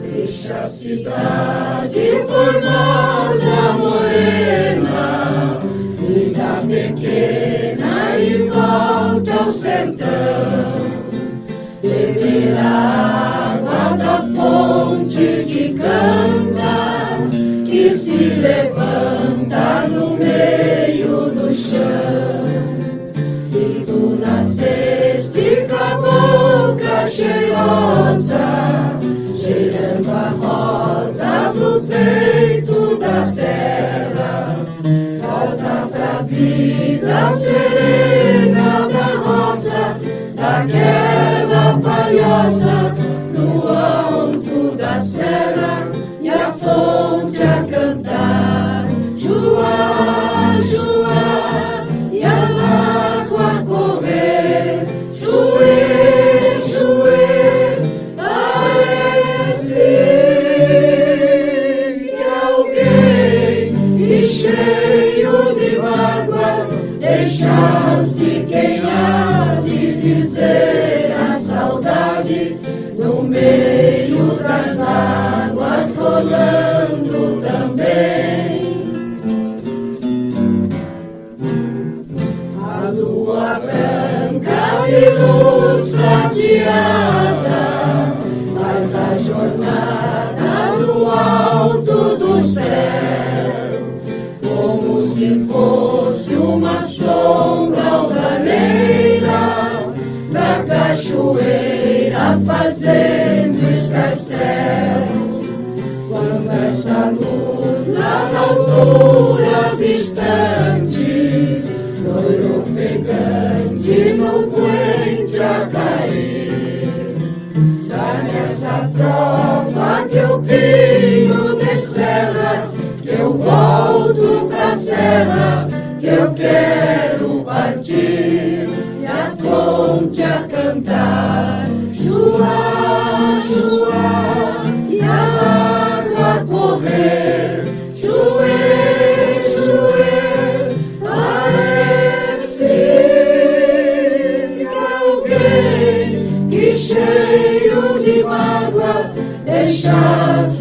Deixa a cidade formosa, morena, linda pequena e volta ao sertão. Beber a água da fonte que canta, que se levanta no meio do chão. Se tu nasceste com a boca cheirosa, cheirando a rosa do peito da terra, volta pra vida serena da rosa, daquela palhoça no alto da serra, e a fonte a cantar, Joá, Joá, e a água a correr, Joê, Joê, parece que alguém que cheio de mágoas deixasse quem há de dizer a saudade no meio das águas rolando também. A lua branca de luz prateada faz a jornada no alto do céu, como se fosse uma sombra altaneira da cachoeira fazendo escarcéu. Quando essa luz lá na altura distante, loiro ofegante no poente a cair, dá nessa tropa que eu tenho de serra, que eu volto pra serra, que eu quero partir, e a fonte a cantar, Joá, Joá, e a água a correr, Joê, Joê, parece que alguém que cheio de mágoas deixasse